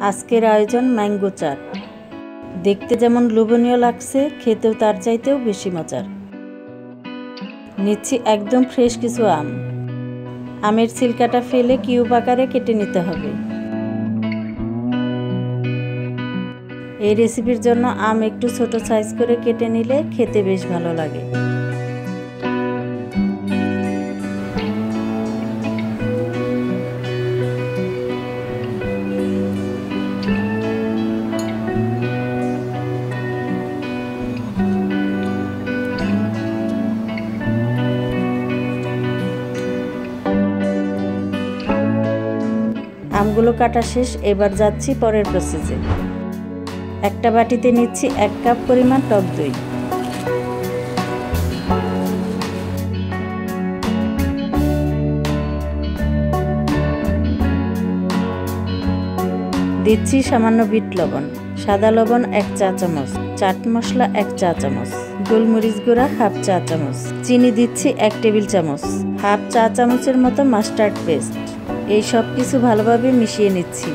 আজকের আয়োজন ম্যাঙ্গো চাট। দেখতে যেমন লোভনীয় লাগছে, খেতেও তার চাইতেও বেশি মজার। নিচ্ছি একদম ফ্রেশ কিছু আম। আমের ছিলকাটা ফেলে কিউব আকারে কেটে নিতে হবে। এই রেসিপির জন্য আম একটু ছোট সাইজ করে কেটে নিলে খেতে বেশ ভালো লাগে। আমগুলো কাটা শেষ, এবার যাচ্ছি পরের প্রসেসে। একটা বাটিতে নিচ্ছি 1 কাপ পরিমাণ টক দই। দিচ্ছি সামান্য বিট লবণ, সাদা লবণ 1 চা চামচ, চাট মশলা 1 চা চামচ, গোলমরিচ গুঁড়া 1/2 চা চামচ, চিনি দিচ্ছি 1 টেবিল চামচ, 1/2 চা চামচের মতো মাস্টার্ড পেস্ট। এই সব কিছু ভালোভাবে মিশিয়ে নিচ্ছি।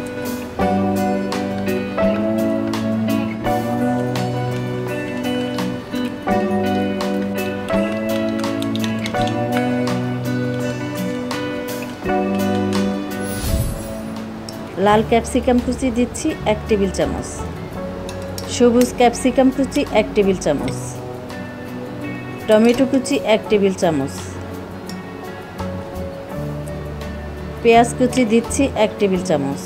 লাল ক্যাপসিকাম কুচি দিচ্ছি 1 টেবিল চামচ, সবুজ ক্যাপসিকাম কুচি 1 টেবিল চামচ, টমেটো কুচি 1 টেবিল চামচ, পেঁয়াজ কুচি দিচ্ছি 1 টেবিল চামচ,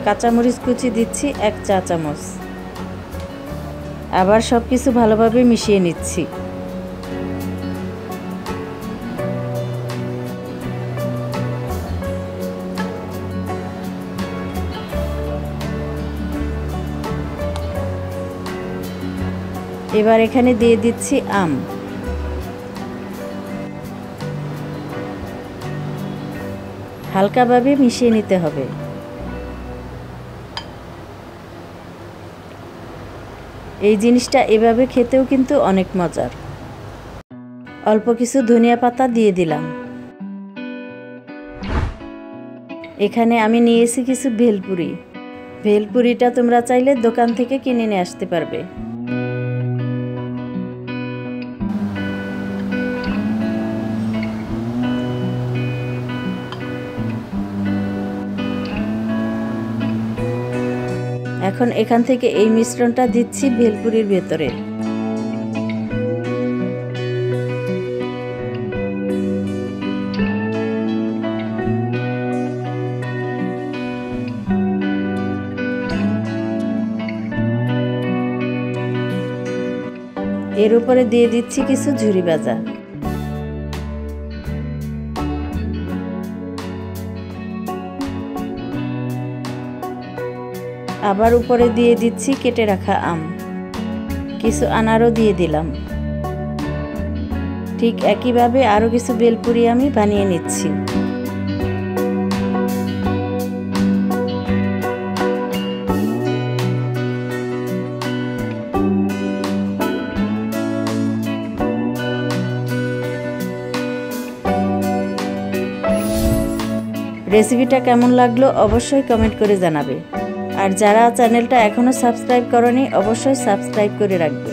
কাঁচামরিচ কুচি দিচ্ছি 1 চা চামচ। আবার সব কিছু ভালোভাবে মিশিয়ে নিচ্ছি। এবার এখানে দিয়ে দিচ্ছি আম। হালকাভাবে মিশিয়ে নিতে হবে। এই জিনিসটা এভাবে খেতেও কিন্তু অনেক মজার। অল্প কিছু ধনিয়া পাতা দিয়ে দিলাম। এখানে আমি নিয়েছি কিছু ভেলপুরি। ভেলপুরিটা তোমরা চাইলে দোকান থেকে কিনে নিয়ে আসতে পারবে। এখন এখান থেকে এই মিশ্রণটা দিচ্ছি ভেলপুরির ভেতরে। এর উপরে দিয়ে দিচ্ছি কিছু ঝুরি ভাজা। আবার উপরে দিয়ে দিচ্ছি কেটে রাখা আম, কিছু আনারও দিয়ে দিলাম। ঠিক একইভাবে আরও কিছু ভেলপুরি আমি বানিয়ে নিচ্ছি। রেসিপিটা কেমন লাগলো অবশ্যই কমেন্ট করে জানাবে। আর যারা চ্যানেলটা এখনো সাবস্ক্রাইব করনি অবশ্যই সাবস্ক্রাইব করে রাখবে।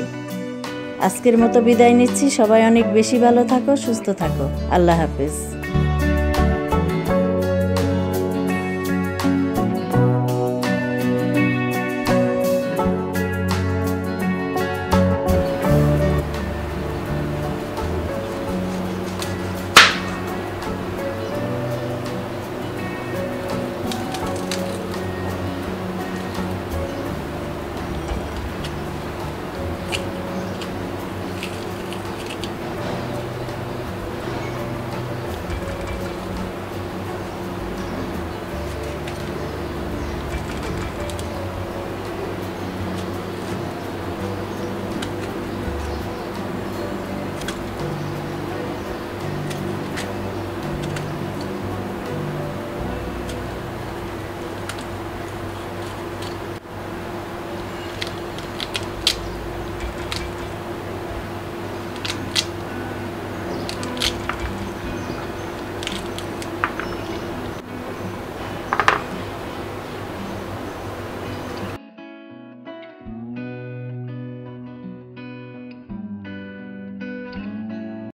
আজকের মতো বিদায় নিচ্ছি। সবাই অনেক বেশি ভালো থাকো, সুস্থ থাকো। আল্লাহ হাফেজ।